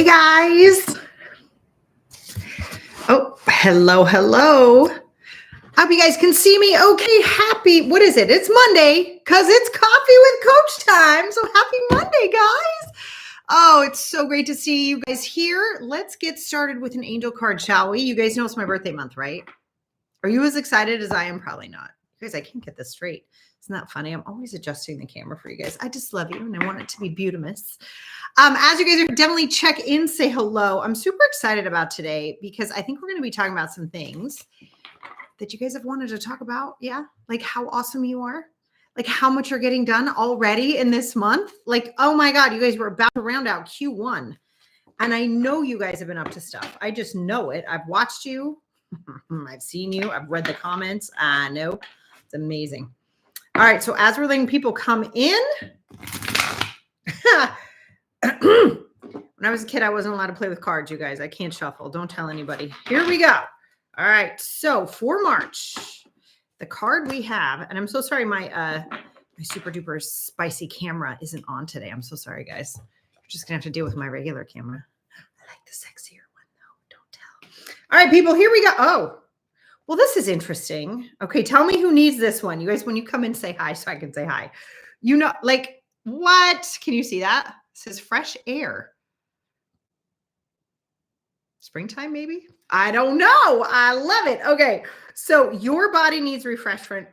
Hey guys. Oh, hello, hello. Hope you guys can see me okay. Happy, what is it? It's Monday because it's coffee with coach time. So happy Monday, guys. Oh, it's so great to see you guys here. Let's get started with an angel card, shall we? You guys know it's my birthday month, right? Are you as excited as I am? Probably not. You guys, I can't get this straight. Isn't that funny? I'm always adjusting the camera for you guys. I just love you and I want it to be beautimous. As you guys are definitely check in, say hello. I'm super excited about today because I think we're going to be talking about some things that you guys have wanted to talk about. Yeah. Like how awesome you are. Like how much you're getting done already in this month. Like, oh my God, you guys were about to round out Q1. And I know you guys have been up to stuff. I just know it. I've watched you. I've seen you. I've read the comments. I know. It's amazing. All right. So as we're letting people come in, when I was a kid, I wasn't allowed to play with cards, you guys. I can't shuffle. Don't tell anybody. Here we go. All right. So for March, the card we have, and I'm so sorry my super duper spicy camera isn't on today. I'm so sorry, guys. You're just going to have to deal with my regular camera. I like the sexier one, though. Don't tell. All right, people, here we go. Oh, well, this is interesting. Okay, tell me who needs this one. You guys, when you come in, say hi so I can say hi. You know, like, what? Can you see that? It says fresh air. Springtime, maybe? I don't know. I love it. Okay, so your body needs refreshment.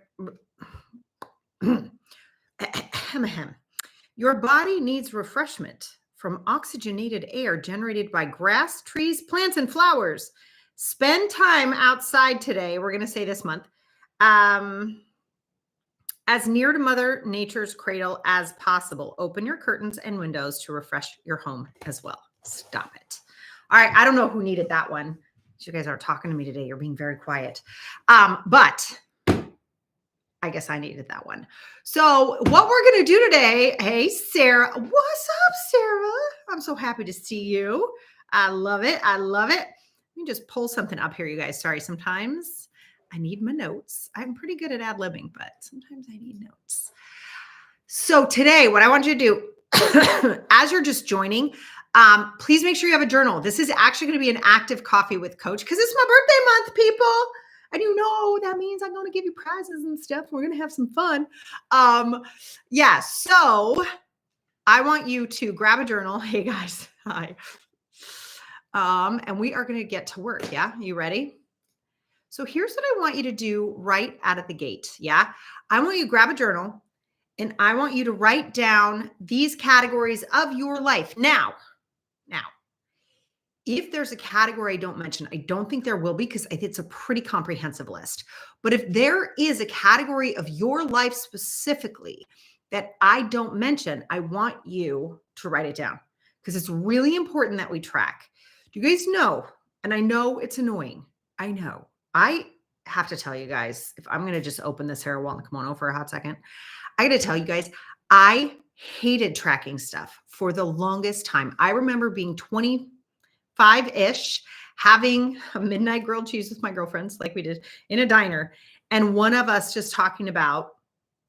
Your body needs refreshment from oxygenated air generated by grass, trees, plants, and flowers. Spend time outside today. We're going to say this month. As near to Mother Nature's cradle as possible. Open your curtains and windows to refresh your home as well. Stop it. All right. I don't know who needed that one. You guys aren't talking to me today. You're being very quiet. But I guess I needed that one. So what we're going to do today. Hey, Sarah. What's up, Sarah? I'm so happy to see you. I love it. I love it. Let me just pull something up here, you guys. Sorry. Sometimes I need my notes. I'm pretty good at ad-libbing, but sometimes I need notes. So today, what I want you to do, as you're just joining, please make sure you have a journal. This is actually going to be an active coffee with coach because it's my birthday month, people. And you know, that means I'm going to give you prizes and stuff. We're going to have some fun. Yeah. So I want you to grab a journal. Hey guys. Hi. And we are going to get to work. Yeah. You ready? So here's what I want you to do right out of the gate. Yeah. I want you to grab a journal and I want you to write down these categories of your life. Now, if there's a category I don't mention, I don't think there will be because it's a pretty comprehensive list. But if there is a category of your life specifically that I don't mention, I want you to write it down because it's really important that we track. Do you guys know? And I know it's annoying. I know. I have to tell you guys, if I'm going to just open this hair wall and come on over for a hot second, I got to tell you guys, I hated tracking stuff for the longest time. I remember being 25-ish, having a midnight grilled cheese with my girlfriends like we did in a diner. And one of us just talking about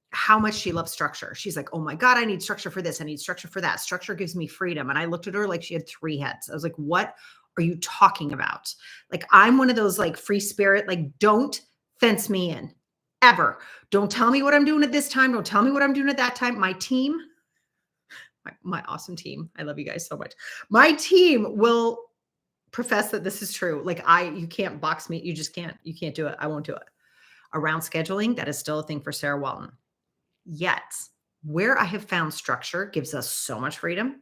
how much she loves structure. She's like, oh my God, I need structure for this. I need structure for that. Structure gives me freedom. And I looked at her like she had 3 heads. I was like, what are you talking about? Like, I'm one of those like free spirit, like don't fence me in ever. Don't tell me what I'm doing at this time. Don't tell me what I'm doing at that time. My team, my awesome team. I love you guys so much. My team will profess that this is true. Like you can't box me. You can't do it. I won't do it. Around scheduling, that is still a thing for Sarah Walton. Yet where I have found structure gives us so much freedom.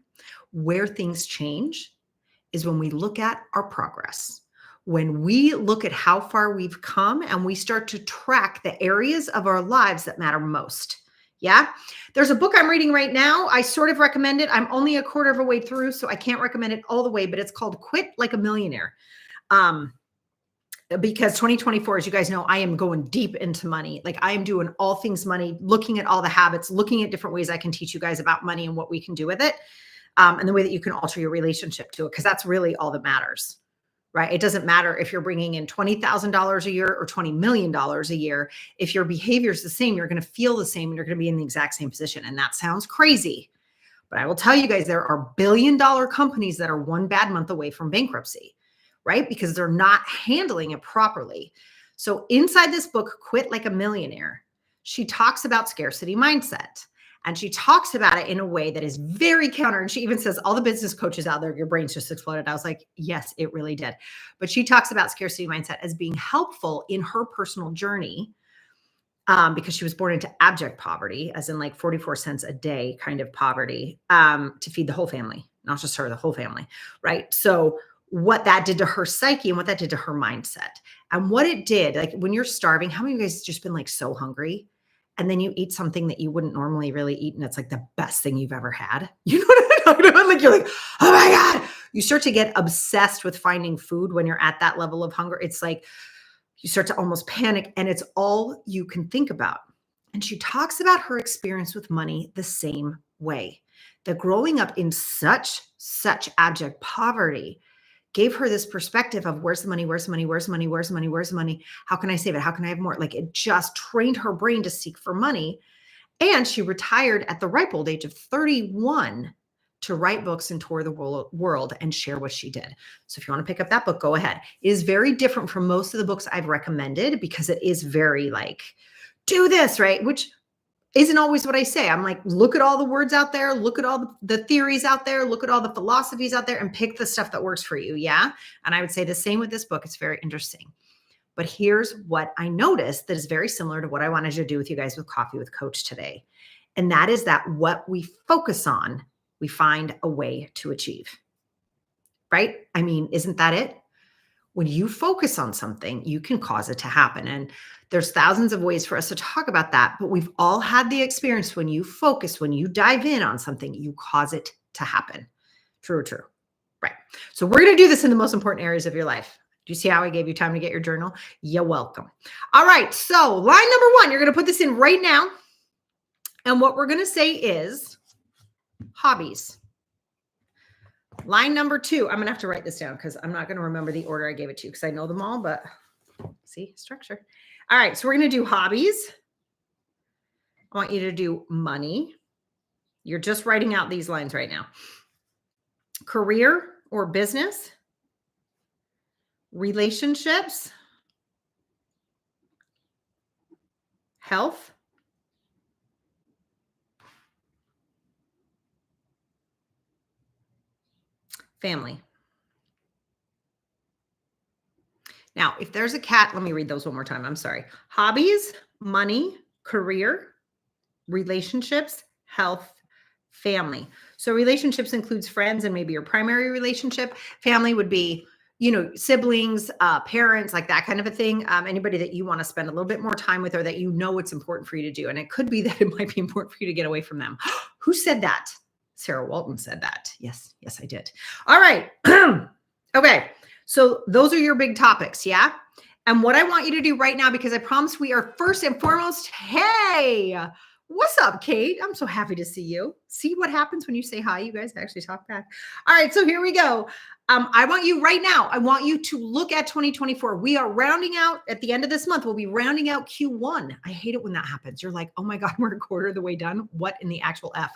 Where things change is when we look at our progress, when we look at how far we've come and we start to track the areas of our lives that matter most. Yeah. There's a book I'm reading right now. I sort of recommend it. I'm only a quarter of a way through, so I can't recommend it all the way, but it's called Quit Like a Millionaire. Because 2024, as you guys know, I am going deep into money. Like I am doing all things money, looking at all the habits, looking at different ways I can teach you guys about money and what we can do with it. And the way that you can alter your relationship to it, because that's really all that matters, right? It doesn't matter if you're bringing in $20,000 a year or $20 million a year. If your behavior is the same, you're going to feel the same and you're going to be in the exact same position. And that sounds crazy, But I will tell you guys, there are billion-dollar companies that are one bad month away from bankruptcy, right? Because they're not handling it properly. So inside this book, Quit Like a Millionaire, she talks about scarcity mindset. And she talks about it in a way that is very counter. And she even says, all the business coaches out there, your brains just exploded. I was like, yes, it really did. But she talks about scarcity mindset as being helpful in her personal journey, because she was born into abject poverty, as in like 44 cents a day kind of poverty, to feed the whole family, not just her, the whole family, right? So what that did to her psyche and what that did to her mindset and what it did, like when you're starving, how many of you guys just been like so hungry? And then you eat something that you wouldn't normally really eat, and it's like the best thing you've ever had. You know what I'm talking about? Like you're like, oh my God. You start to get obsessed with finding food when you're at that level of hunger. It's like you start to almost panic, and it's all you can think about. And she talks about her experience with money the same way. That growing up in such abject poverty gave her this perspective of where's the money, where's the money, where's the money, where's the money, where's the money? How can I save it? How can I have more? Like it just trained her brain to seek for money. And she retired at the ripe old age of 31 to write books and tour the world and share what she did. So if you want to pick up that book, go ahead. It is very different from most of the books I've recommended because it is very like, do this, right? Which isn't always what I say. I'm like, look at all the words out there, look at all the theories out there, look at all the philosophies out there and pick the stuff that works for you. Yeah. And I would say the same with this book. It's very interesting. But here's what I noticed that is very similar to what I wanted to do with you guys with Coffee with Coach today. And that is that what we focus on, we find a way to achieve. Right? I mean, isn't that it? When you focus on something, you can cause it to happen. And there's thousands of ways for us to talk about that, but we've all had the experience when you focus, when you dive in on something, you cause it to happen. True or true? Right. So we're going to do this in the most important areas of your life. Do you see how I gave you time to get your journal? You're welcome. All right. So line number 1, you're going to put this in right now. And what we're going to say is hobbies. Line number 2, I'm going to have to write this down because I'm not going to remember the order I gave it to you because I know them all, but see, structure. All right, so we're going to do hobbies. I want you to do money. You're just writing out these lines right now. Career or business. Relationships. Health. Family. Now, if there's a cat, let me read those one more time. I'm sorry. Hobbies, money, career, relationships, health, family. So relationships includes friends and maybe your primary relationship. Family would be, siblings, parents, like that kind of a thing. Anybody that you want to spend a little bit more time with or that you know it's important for you to do. And it could be that it might be important for you to get away from them. Who said that? Sarah Walton said that. Yes, I did. All right. Okay. So those are your big topics. Yeah. And what I want you to do right now, because I promise we are first and foremost, hey, what's up, Kate? I'm so happy to see you. See what happens when you say hi. You guys actually talk back. All right. So here we go. I want you right now. I want you to look at 2024. We are rounding out at the end of this month. We'll be rounding out Q1. I hate it when that happens. You're like, oh my God, we're a quarter of the way done. What in the actual F?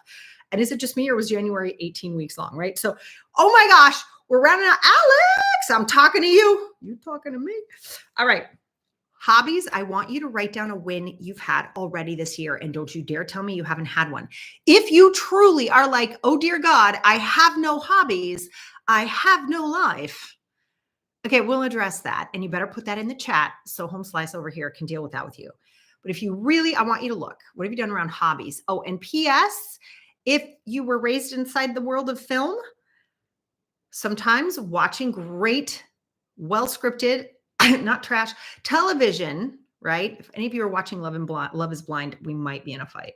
And is it just me or was January 18 weeks long, right? So, oh my gosh, we're rounding out. Alex, I'm talking to you. You talking to me? All right. Hobbies, I want you to write down a win you've had already this year. And don't you dare tell me you haven't had one. If you truly are like, oh dear God, I have no hobbies. I have no life. Okay, we'll address that. And you better put that in the chat so Home Slice over here can deal with that with you. But if you really, I want you to look. What have you done around hobbies? Oh, and P.S., if you were raised inside the world of film, sometimes watching great, well-scripted, not trash, television, right? If any of you are watching Love is Blind, we might be in a fight.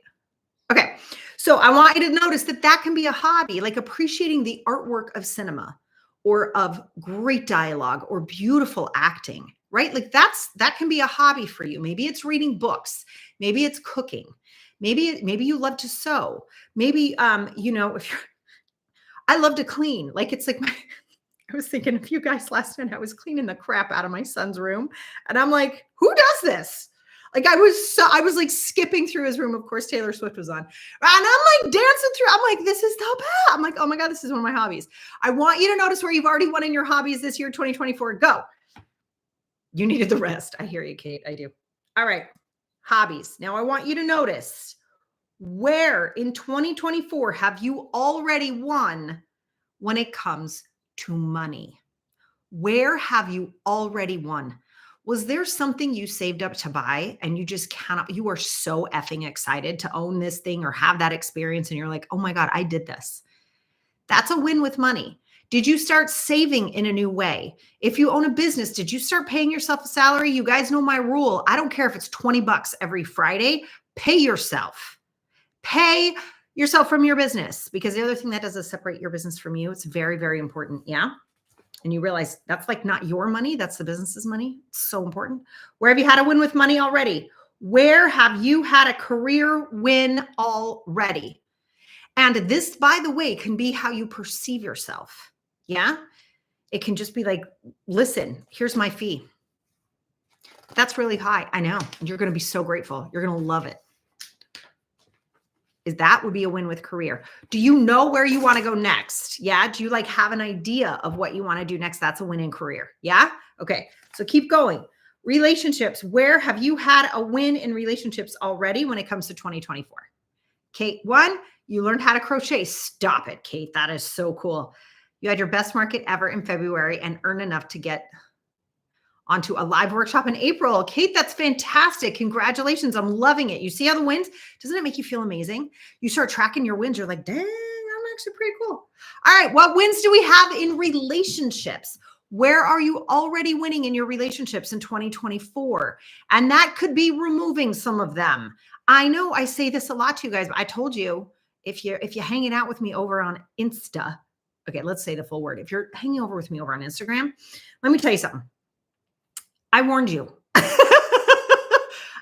Okay, so I want you to notice that that can be a hobby, like appreciating the artwork of cinema or of great dialogue or beautiful acting, right? Like that can be a hobby for you. Maybe it's reading books. Maybe it's cooking. Maybe you love to sew. Maybe, if you're, I love to clean. Like it's like I was thinking of you guys last night. I was cleaning the crap out of my son's room. And I'm like, who does this? Like I was like skipping through his room. Of course, Taylor Swift was on. And I'm like dancing through. I'm like, this is the best. I'm like, oh my God, this is one of my hobbies. I want you to notice where you've already won in your hobbies this year, 2024. Go. You needed the rest. I hear you, Kate. I do. All right. Hobbies. Now I want you to notice where in 2024 have you already won when it comes to money? Where have you already won? Was there something you saved up to buy and you just cannot, you are so effing excited to own this thing or have that experience and you're like, oh my God, I did this. That's a win with money. Did you start saving in a new way? If you own a business, did you start paying yourself a salary? You guys know my rule. I don't care if it's 20 bucks every Friday, pay yourself. Pay yourself from your business, because the other thing that does is separate your business from you. It's very, very important. Yeah. And you realize that's like not your money. That's the business's money. It's so important. Where have you had a win with money already? Where have you had a career win already? And this, by the way, can be how you perceive yourself. Yeah. It can just be like, listen, here's my fee. That's really high. I know. And you're going to be so grateful. You're going to love it. That would be a win with career. Do you know where you want to go next? Yeah. Do you like have an idea of what you want to do next? That's a win in career. Yeah. Okay. So keep going. Relationships. Where have you had a win in relationships already when it comes to 2024? Kate, 1, you learned how to crochet. Stop it, Kate. That is so cool. You had your best market ever in February and earn enough to get onto a live workshop in April. Kate, that's fantastic. Congratulations. I'm loving it. You see how the wins? Doesn't it make you feel amazing? You start tracking your wins. You're like, dang, I'm actually pretty cool. All right. What wins do we have in relationships? Where are you already winning in your relationships in 2024? And that could be removing some of them. I know I say this a lot to you guys, but I told you, if you're hanging out with me over on Insta, okay, let's say the full word. If you're hanging over with me over on Instagram, let me tell you something. I warned you.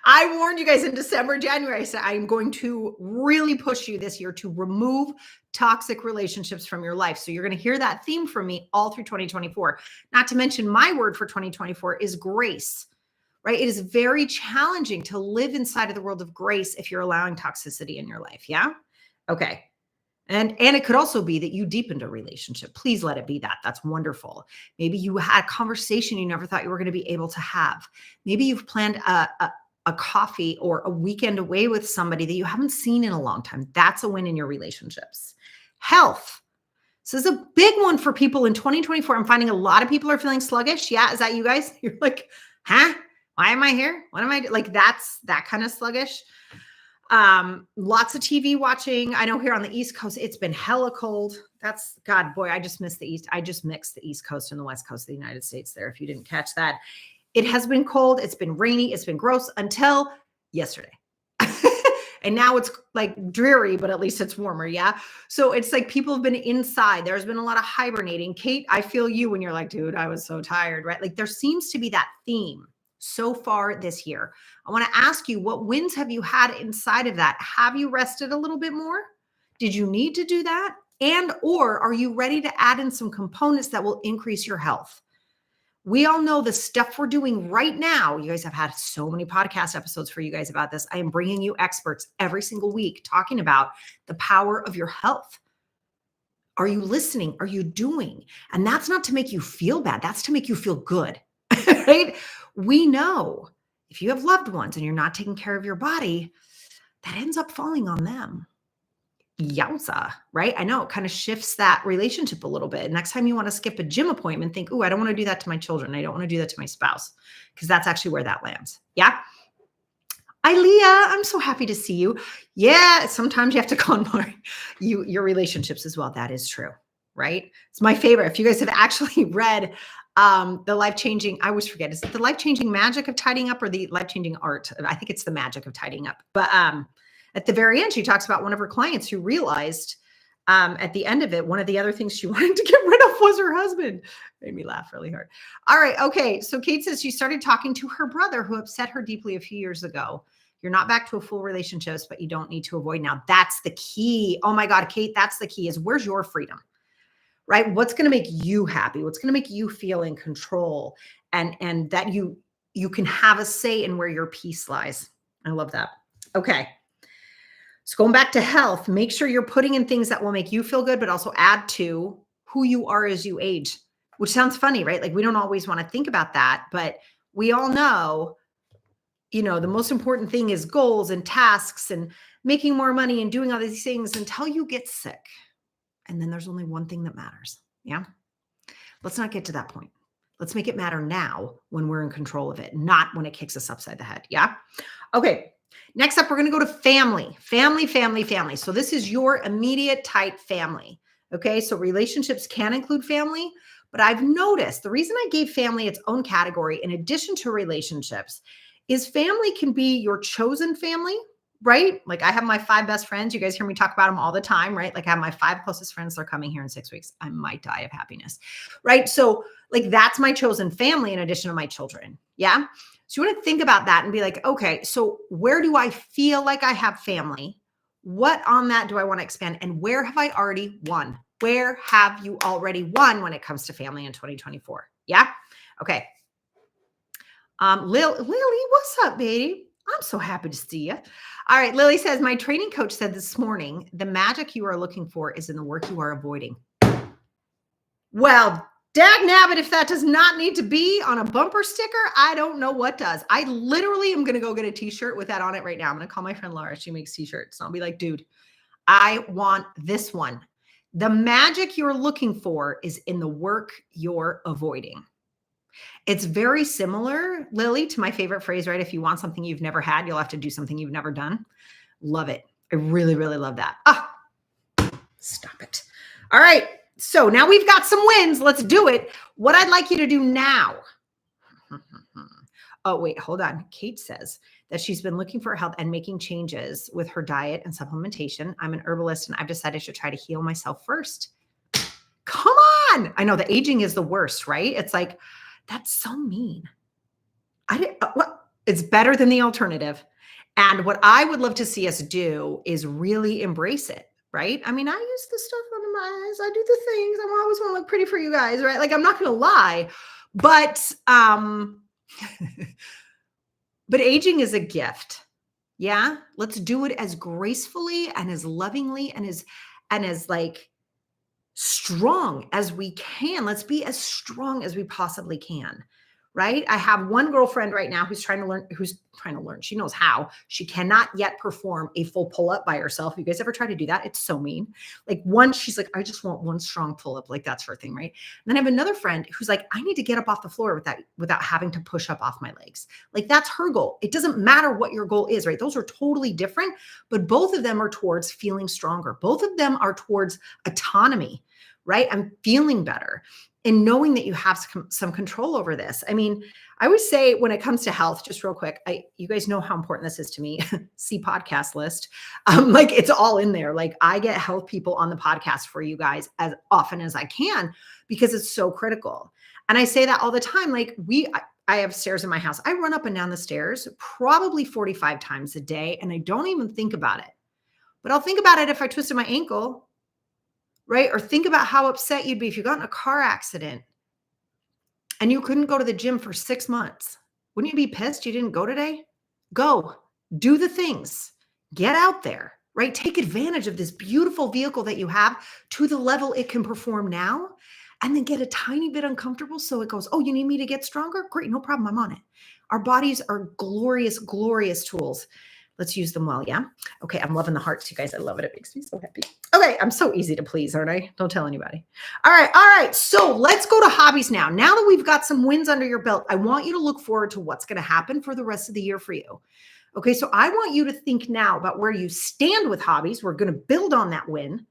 I warned you guys in December, January. I said, I'm going to really push you this year to remove toxic relationships from your life. So you're going to hear that theme from me all through 2024. Not to mention my word for 2024 is grace, right? It is very challenging to live inside of the world of grace if you're allowing toxicity in your life. Yeah. Okay. And it could also be that you deepened a relationship. Please let it be that. That's wonderful. Maybe you had a conversation you never thought you were going to be able to have. Maybe you've planned a coffee or a weekend away with somebody that you haven't seen in a long time. That's a win in your relationships. Health. So this is a big one for people in 2024. I'm finding a lot of people are feeling sluggish. Yeah. Is that you guys? You're like, huh? Why am I here? What am I doing? Like that's that kind of sluggish. Lots of TV watching. I know here on the East Coast, it's been hella cold. That's God, boy, I just missed the East. I just mixed the East Coast and the West Coast of the United States there. If you didn't catch that, it has been cold. It's been rainy. It's been gross until yesterday. And now it's like dreary, but at least it's warmer. Yeah. So it's like people have been inside. There's been a lot of hibernating. Kate, I feel you when you're like, dude, I was so tired, right? Like there seems to be that theme so far this year. I want to ask you, what wins have you had inside of that? Have you rested a little bit more? Did you need to do that? And, or are you ready to add in some components that will increase your health? We all know the stuff we're doing right now. You guys have had so many podcast episodes for you guys about this. I am bringing you experts every single week talking about the power of your health. Are you listening? Are you doing? And that's not to make you feel bad. That's to make you feel good, right? We know if you have loved ones and you're not taking care of your body, that ends up falling on them. Yowza, right? I know it kind of shifts that relationship a little bit. Next time you want to skip a gym appointment, think, oh, I don't want to do that to my children. I don't want to do that to my spouse, because that's actually where that lands. Yeah. Ilea, I'm so happy to see you. Yeah. Sometimes you have to conquer your relationships as well. That is true, right? It's my favorite. If you guys have actually read the life-changing, I always forget, is it the life-changing magic of tidying up or the life-changing art? I think it's the magic of tidying up. But at the very end, she talks about one of her clients who realized at the end of it, one of the other things she wanted to get rid of was her husband. Made me laugh really hard. All right. Okay. So Kate says she started talking to her brother who upset her deeply a few years ago. You're not back to a full relationship, but you don't need to avoid now. That's the key. Oh my God, Kate, that's the key, is where's your freedom, right? What's going to make you happy? What's going to make you feel in control and that you you can have a say in where your peace lies. I love that. Okay. So going back to health, make sure you're putting in things that will make you feel good, but also add to who you are as you age, which sounds funny, right? Like we don't always want to think about that, but we all know, the most important thing is goals and tasks and making more money and doing all these things until you get sick. And then there's only one thing that matters. Yeah. Let's not get to that point. Let's make it matter now when we're in control of it, not when it kicks us upside the head. Yeah. Okay. Next up, we're going to go to family. So this is your immediate tight family. Okay. So relationships can include family, but I've noticed the reason I gave family its own category in addition to relationships is family can be your chosen family, right? Like I have my 5 best friends. You guys hear me talk about them all the time, right? Like I have my 5 closest friends. They're coming here in 6 weeks. I might die of happiness, right? So like that's my chosen family in addition to my children. Yeah. So you want to think about that and be like, okay, so where do I feel like I have family? What on that do I want to expand? And where have I already won? Where have you already won when it comes to family in 2024? Yeah. Okay. Lily, what's up, baby? I'm so happy to see you. All right. Lily says, my training coach said this morning, the magic you are looking for is in the work you are avoiding. Well, dagnabbit, if that does not need to be on a bumper sticker, I don't know what does. I literally am going to go get a t-shirt with that on it right now. I'm going to call my friend Laura. She makes t-shirts. And I'll be like, dude, I want this one. The magic you're looking for is in the work you're avoiding. It's very similar, Lily, to my favorite phrase, right? If you want something you've never had, you'll have to do something you've never done. Love it. I really, really love that. Stop it. All right. So now we've got some wins. Let's do it. What I'd like you to do now. Oh, wait, hold on. Kate says that she's been looking for help and making changes with her diet and supplementation. I'm an herbalist and I've decided to try to heal myself first. Come on. I know the aging is the worst, right? It's like, that's so mean. It's better than the alternative. And what I would love to see us do is really embrace it, right? I mean, I use the stuff under my eyes. I do the things. I always want to look pretty for you guys, right? Like, I'm not going to lie, but, but aging is a gift. Yeah. Let's do it as gracefully and as lovingly and as like strong as we can. Let's be as strong as we possibly can. Right? I have one girlfriend right now who's trying to learn. She knows how. She cannot yet perform a full pull-up by herself. You guys ever try to do that? It's so mean. Like she's like, I just want one strong pull-up. Like that's her thing, right? And then I have another friend who's like, I need to get up off the floor without having to push up off my legs. Like that's her goal. It doesn't matter what your goal is, right? Those are totally different, but both of them are towards feeling stronger. Both of them are towards autonomy, right? I'm feeling better. And knowing that you have some control over this. I mean, I always say when it comes to health, just real quick, you guys know how important this is to me. See podcast list. Like it's all in there. Like I get health people on the podcast for you guys as often as I can because it's so critical. And I say that all the time. Like I have stairs in my house. I run up and down the stairs probably 45 times a day. And I don't even think about it, but I'll think about it if I twisted my ankle. Right? Or think about how upset you'd be if you got in a car accident and you couldn't go to the gym for 6 months. Wouldn't you be pissed you didn't go today? Go, do the things, get out there, right? Take advantage of this beautiful vehicle that you have to the level it can perform now, and then get a tiny bit uncomfortable. So it goes, oh, you need me to get stronger? Great. No problem. I'm on it. Our bodies are glorious, glorious tools. Let's use them well. Yeah. Okay. I'm loving the hearts, you guys. I love it. It makes me so happy. Okay. I'm so easy to please, aren't I? Don't tell anybody. All right. All right. So let's go to hobbies now. Now that we've got some wins under your belt, I want you to look forward to what's going to happen for the rest of the year for you. Okay. So I want you to think now about where you stand with hobbies. We're going to build on that win.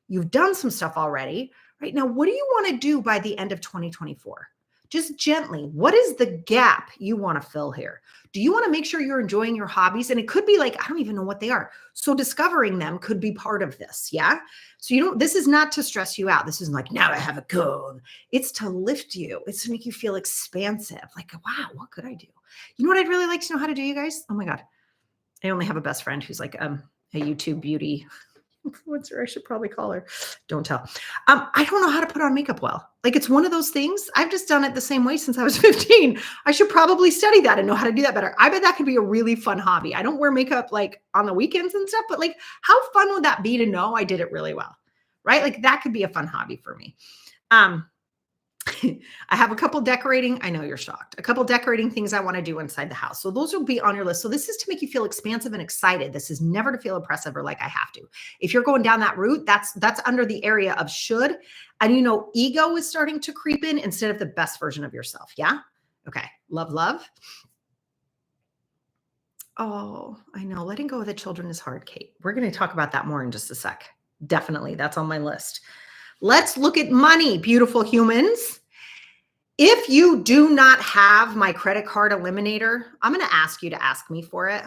You've done some stuff already. Right now, what do you want to do by the end of 2024? Just gently, what is the gap you want to fill here? Do you want to make sure you're enjoying your hobbies? And it could be like, I don't even know what they are. So discovering them could be part of this. Yeah. So this is not to stress you out. This isn't like, now I have a goal. It's to lift you. It's to make you feel expansive. Like, wow, what could I do? You know what I'd really like to know how to do, you guys? Oh my God. I only have a best friend who's like a YouTube beauty influencer. I should probably call her. Don't tell. I don't know how to put on makeup well. Like it's one of those things. I've just done it the same way since I was 15. I should probably study that and know how to do that better. I bet that could be a really fun hobby. I don't wear makeup like on the weekends and stuff, but like how fun would that be to know I did it really well? Right? Like that could be a fun hobby for me. I have a couple decorating. I know you're shocked. A couple decorating things I want to do inside the house. So those will be on your list. So this is to make you feel expansive and excited. This is never to feel oppressive or like I have to. If you're going down that route, that's under the area of should. And you know, ego is starting to creep in instead of the best version of yourself. Yeah. Okay. Love, love. Oh, I know. Letting go of the children is hard, Kate. We're going to talk about that more in just a sec. Definitely. That's on my list. Let's look at money, beautiful humans. If you do not have my credit card eliminator, I'm going to ask you to ask me for it.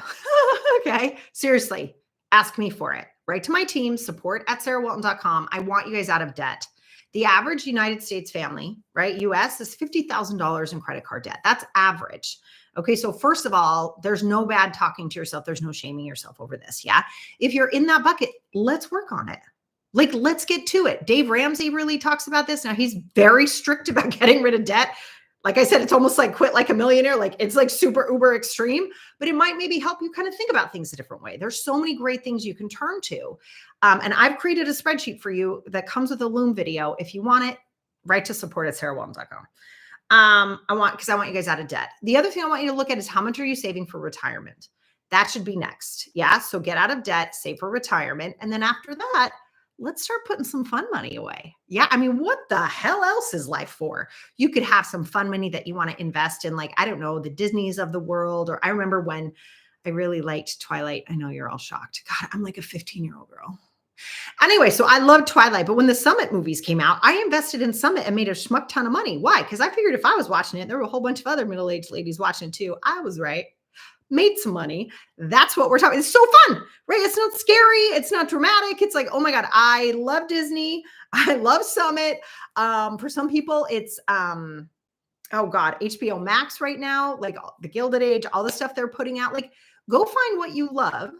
Okay. Seriously, ask me for it. Write to my team, support@sarahwalton.com. I want you guys out of debt. The average United States family, right? US is $50,000 in credit card debt. That's average. Okay. So first of all, there's no bad talking to yourself. There's no shaming yourself over this. Yeah. If you're in that bucket, let's work on it. Like, let's get to it. Dave Ramsey really talks about this. Now he's very strict about getting rid of debt. Like I said, it's almost like quit like a millionaire. Like it's like super uber extreme, but it might maybe help you kind of think about things a different way. There's so many great things you can turn to. And I've created a spreadsheet for you that comes with a Loom video. If you want it, write to support@sarahwalton.com. Because I want you guys out of debt. The other thing I want you to look at is how much are you saving for retirement? That should be next. Yeah. So get out of debt, save for retirement. And then after that, let's start putting some fun money away. Yeah. I mean, what the hell else is life for? You could have some fun money that you want to invest in, like, I don't know, the Disneys of the world. Or I remember when I really liked Twilight. I know you're all shocked. God, I'm like a 15-year-old girl. Anyway, so I love Twilight, but when the Summit movies came out, I invested in Summit and made a schmuck ton of money. Why? Because I figured if I was watching it, there were a whole bunch of other middle-aged ladies watching it too. I was right. Made some money. That's what we're talking. It's so fun, right? It's not scary. It's not dramatic. It's like, oh my God, I love Disney. I love Summit. For some people, it's, oh God, HBO Max right now, like the Gilded Age, all the stuff they're putting out. Like, go find what you love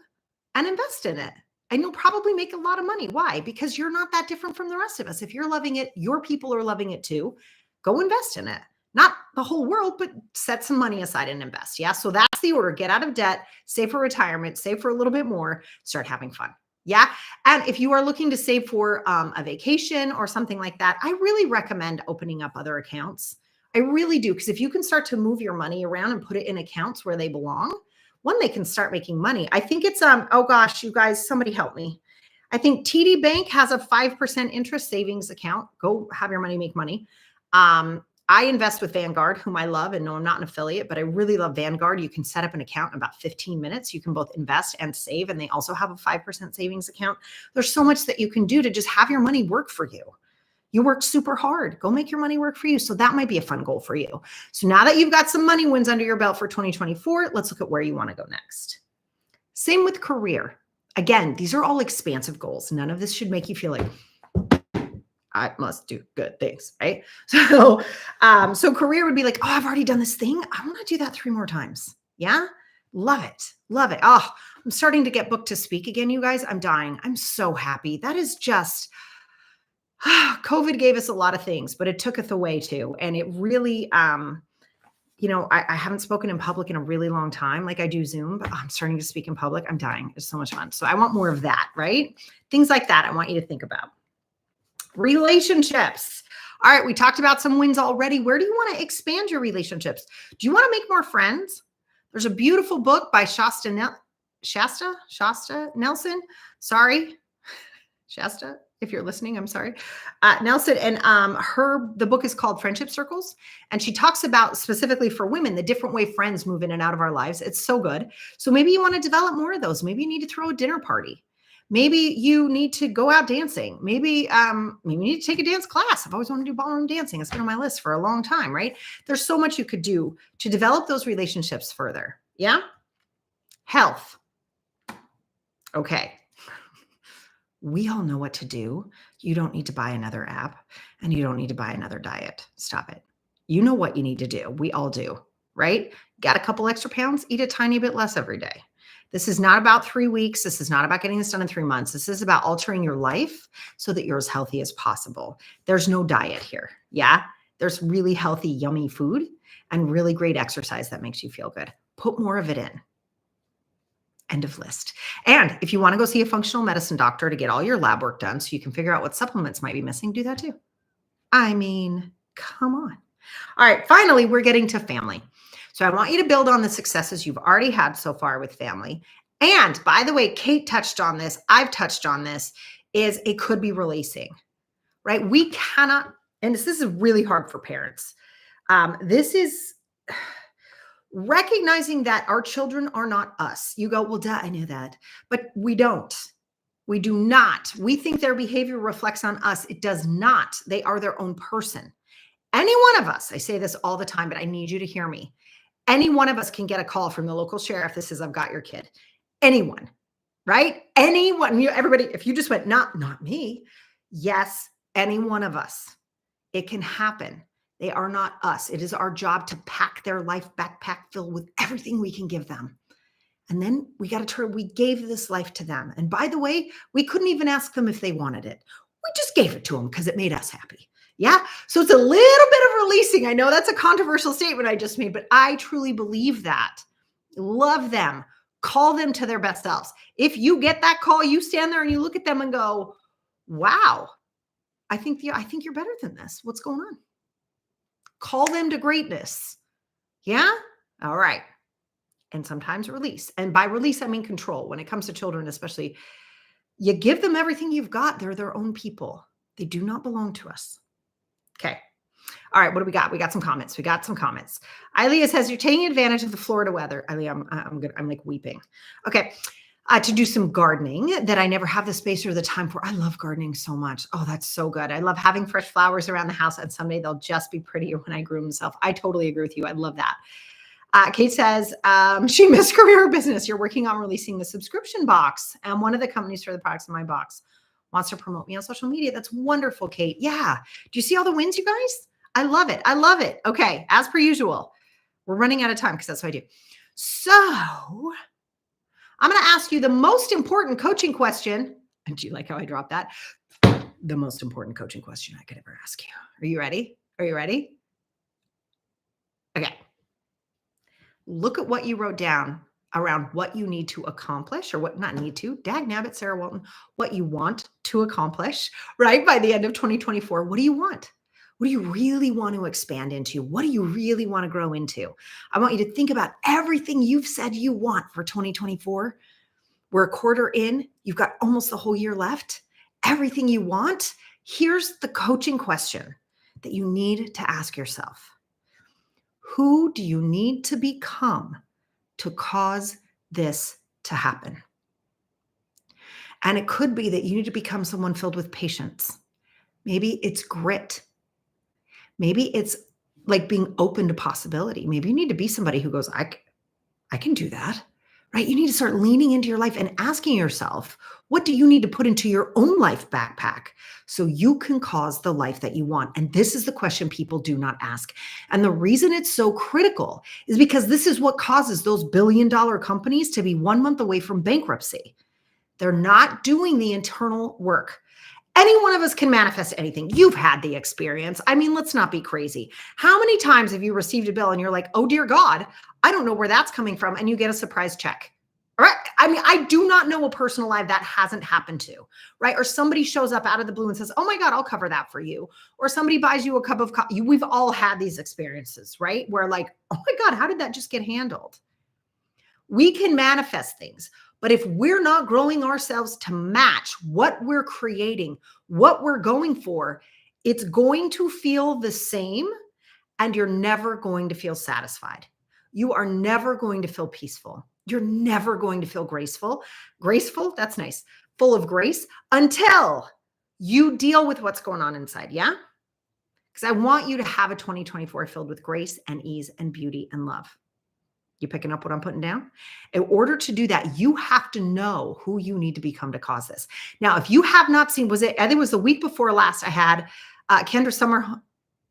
and invest in it. And you'll probably make a lot of money. Why? Because you're not that different from the rest of us. If you're loving it, your people are loving it too. Go invest in it. Not the whole world, but set some money aside and invest. Yeah. So that's the order. Get out of debt, save for retirement, save for a little bit more, start having fun. Yeah. And if you are looking to save for a vacation or something like that, I really recommend opening up other accounts. I really do. Because if you can start to move your money around and put it in accounts where they belong, one, they can start making money. I think it's, oh gosh, you guys, somebody help me. I think TD Bank has a 5% interest savings account. Go have your money make money. I invest with Vanguard, whom I love, and no, I'm not an affiliate, but I really love Vanguard. You can set up an account in about 15 minutes. You can both invest and save, and they also have a 5% savings account. There's so much that you can do to just have your money work for you. You work super hard. Go make your money work for you. So that might be a fun goal for you. So now that you've got some money wins under your belt for 2024, let's look at where you want to go next. Same with career. Again, these are all expansive goals. None of this should make you feel like, I must do good things, right? So, so career would be like, oh, I've already done this thing. I want to do that 3 more times. Yeah. Love it. Love it. Oh, I'm starting to get booked to speak again, you guys. I'm dying. I'm so happy. That is just, COVID gave us a lot of things, but it took us away too. And it really, you know, I haven't spoken in public in a really long time. Like I do Zoom, but I'm starting to speak in public. I'm dying. It's so much fun. So I want more of that, right? Things like that I want you to think about. Relationships. All right. We talked about some wins already. Where do you want to expand your relationships? Do you want to make more friends? There's a beautiful book by Shasta Nelson. Sorry. Shasta, if you're listening, I'm sorry. Nelson. And the book is called Friendship Circles. And she talks about specifically for women, the different way friends move in and out of our lives. It's so good. So maybe you want to develop more of those. Maybe you need to throw a dinner party. Maybe you need to go out dancing. Maybe you need to take a dance class. I've always wanted to do ballroom dancing. It's been on my list for a long time, right? There's so much you could do to develop those relationships further. Yeah. Health. Okay. We all know what to do. You don't need to buy another app and you don't need to buy another diet. Stop it. You know what you need to do. We all do, right? Got a couple extra pounds, eat a tiny bit less every day. This is not about 3 weeks. This is not about getting this done in 3 months. This is about altering your life so that you're as healthy as possible. There's no diet here. Yeah. There's really healthy, yummy food and really great exercise that makes you feel good. Put more of it in. End of list. And if you want to go see a functional medicine doctor to get all your lab work done so you can figure out what supplements might be missing, do that too. I mean, come on. All right. Finally, we're getting to family. So I want you to build on the successes you've already had so far with family. And by the way, Kate touched on this. I've touched on this, is it could be releasing, right? We cannot, and this is really hard for parents. This is recognizing that our children are not us. You go, well, duh, I knew that, but we don't. We do not. We think their behavior reflects on us. It does not. They are their own person. Any one of us, I say this all the time, but I need you to hear me. Any one of us can get a call from the local sheriff that says, I've got your kid. Anyone, right? Anyone, everybody, if you just went, not me. Yes, any one of us. It can happen. They are not us. It is our job to pack their life backpack filled with everything we can give them. And then we gave this life to them. And by the way, we couldn't even ask them if they wanted it. We just gave it to them because it made us happy. Yeah. So it's a little bit of releasing. I know that's a controversial statement I just made, but I truly believe that. Love them. Call them to their best selves. If you get that call, you stand there and you look at them and go, wow, I think you're better than this. What's going on? Call them to greatness. Yeah. All right. And sometimes release. And by release, I mean control. When it comes to children, especially, you give them everything you've got. They're their own people. They do not belong to us. Okay. All right. What do we got? We got some comments. Ilea says, you're taking advantage of the Florida weather. Ilea, I'm good. I'm like weeping. Okay. To do some gardening that I never have the space or the time for. I love gardening so much. Oh, that's so good. I love having fresh flowers around the house, and someday they'll just be prettier when I groom myself. I totally agree with you. I love that. Kate says, she missed career business. You're working on releasing the subscription box. And one of the companies for the products in my box wants to promote me on social media. That's wonderful, Kate. Yeah. Do you see all the wins, you guys? I love it. I love it. Okay. As per usual, we're running out of time because that's what I do. So I'm going to ask you the most important coaching question. And do you like how I dropped that? The most important coaching question I could ever ask you. Are you ready? Okay. Look at what you wrote down around what you need to accomplish, or what not need to, dag nabbit, Sarah Walton, what you want to accomplish, right? By the end of 2024, what do you want? What do you really want to expand into? What do you really want to grow into? I want you to think about everything you've said you want for 2024. We're a quarter in. You've got almost the whole year left. Everything you want. Here's the coaching question that you need to ask yourself. Who do you need to become to cause this to happen? And it could be that you need to become someone filled with patience. Maybe it's grit. Maybe it's like being open to possibility. Maybe you need to be somebody who goes, I can do that, right? You need to start leaning into your life and asking yourself, what do you need to put into your own life backpack so you can cause the life that you want? And this is the question people do not ask. And the reason it's so critical is because this is what causes those billion-dollar companies to be 1 month away from bankruptcy. They're not doing the internal work. Any one of us can manifest anything. You've had the experience. I mean, let's not be crazy. How many times have you received a bill and you're like, oh, dear God, I don't know where that's coming from, and you get a surprise check? All right. I mean, I do not know a person alive that hasn't happened to, right? Or somebody shows up out of the blue and says, oh my God, I'll cover that for you. Or somebody buys you a cup of coffee. We've all had these experiences, right? Where like, oh my God, how did that just get handled? We can manifest things, but if we're not growing ourselves to match what we're creating, what we're going for, it's going to feel the same, and you're never going to feel satisfied. You are never going to feel peaceful. You're never going to feel graceful. Graceful, that's nice. Full of grace until you deal with what's going on inside. Yeah? Because I want you to have a 2024 filled with grace and ease and beauty and love. You picking up what I'm putting down? In order to do that, you have to know who you need to become to cause this. Now, if you have not seen, I think it was the week before last, I had Kendra Summer.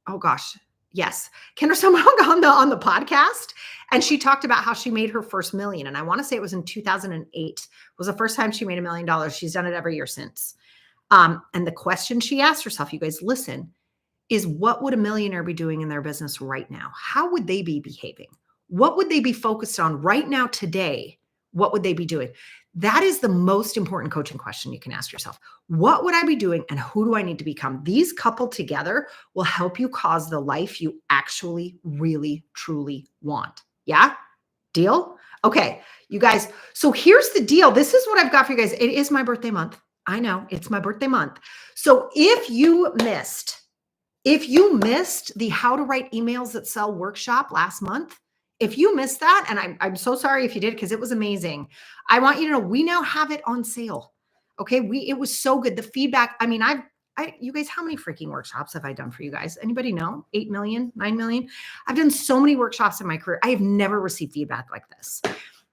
Oh gosh. Yes. Kendra Summerall on the podcast, and she talked about how she made her first million. And I want to say it was in 2008 was the first time she made $1 million. She's done it every year since. And the question she asked herself, you guys listen, is what would a millionaire be doing in their business right now? How would they be behaving? What would they be focused on right now today? What would they be doing? That is the most important coaching question you can ask yourself. What would I be doing and who do I need to become? These coupled together will help you cause the life you actually, really, truly want. Yeah? Deal? Okay, you guys. So here's the deal. This is what I've got for you guys. It is my birthday month. I know it's my birthday month. So if you missed the How to Write Emails That Sell workshop last month, if you missed that, and I'm so sorry if you did because it was amazing. I want you to know we now have it on sale. Okay, it was so good. The feedback. I mean, you guys, how many freaking workshops have I done for you guys? Anybody know? 8 million, 9 million? I've done so many workshops in my career. I have never received feedback like this.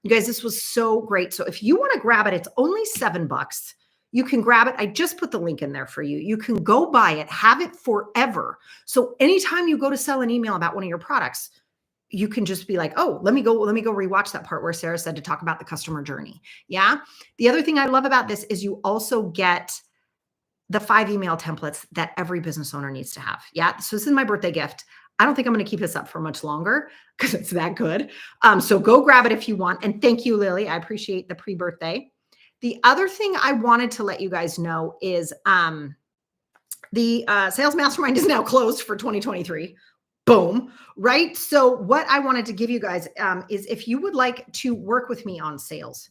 You guys, this was so great. So if you want to grab it, it's only $7. You can grab it. I just put the link in there for you. You can go buy it, have it forever. So anytime you go to sell an email about one of your products, you can just be like, oh, let me go rewatch that part where Sarah said to talk about the customer journey. Yeah. The other thing I love about this is you also get the 5 email templates that every business owner needs to have. Yeah. So this is my birthday gift. I don't think I'm going to keep this up for much longer because it's that good. So go grab it if you want. And thank you, Lily. I appreciate the pre-birthday. The other thing I wanted to let you guys know is the Sales Mastermind is now closed for 2023. Boom. Right. So what I wanted to give you guys is if you would like to work with me on sales,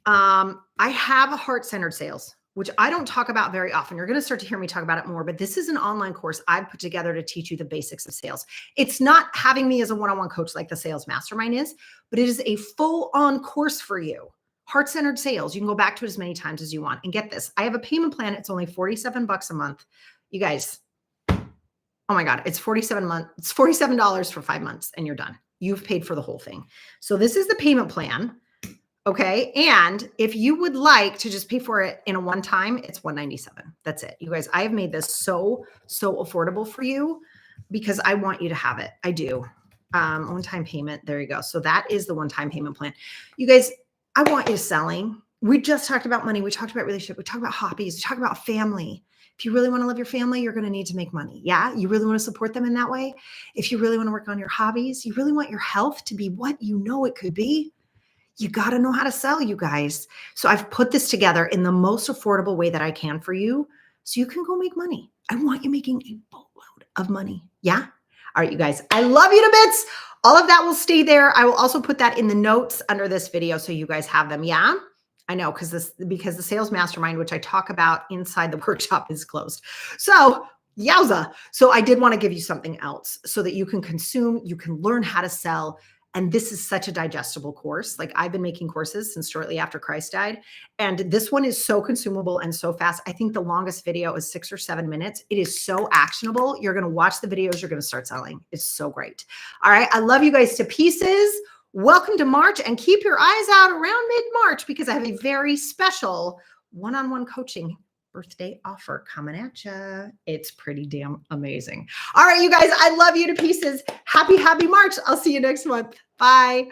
I have a heart-centered sales, which I don't talk about very often. You're going to start to hear me talk about it more, but this is an online course I've put together to teach you the basics of sales. It's not having me as a one-on-one coach like the Sales Mastermind is, but it is a full-on course for you. Heart-centered sales. You can go back to it as many times as you want. And get this, I have a payment plan. It's only $47 a month. You guys, oh my God, it's $47 for 5 months and you're done. You've paid for the whole thing. So this is the payment plan. Okay. And if you would like to just pay for it in a one time, it's $197. That's it. You guys, I have made this so affordable for you because I want you to have it. I do. One-time payment. There you go. So that is the one-time payment plan. You guys, I want you selling. We just talked about money. We talked about relationship. We talked about hobbies. We talked about family. If you really want to love your family, you're going to need to make money. Yeah. You really want to support them in that way. If you really want to work on your hobbies, you really want your health to be what you know it could be. You got to know how to sell, you guys. So I've put this together in the most affordable way that I can for you so you can go make money. I want you making a boatload of money. Yeah. All right, you guys, I love you to bits. All of that will stay there. I will also put that in the notes under this video so you guys have them. Yeah. I know because the Sales Mastermind, which I talk about inside the workshop, is closed. So yowza. So I did want to give you something else so that you can consume, you can learn how to sell. And this is such a digestible course. Like I've been making courses since shortly after Christ died. And this one is so consumable and so fast. I think the longest video is 6 or 7 minutes. It is so actionable. You're going to watch the videos. You're going to start selling. It's so great. All right. I love you guys to pieces. Welcome to March and keep your eyes out around mid-March because I have a very special one-on-one coaching birthday offer coming at you. It's pretty damn amazing. All right, you guys, I love you to pieces. Happy March. I'll see you next month. Bye.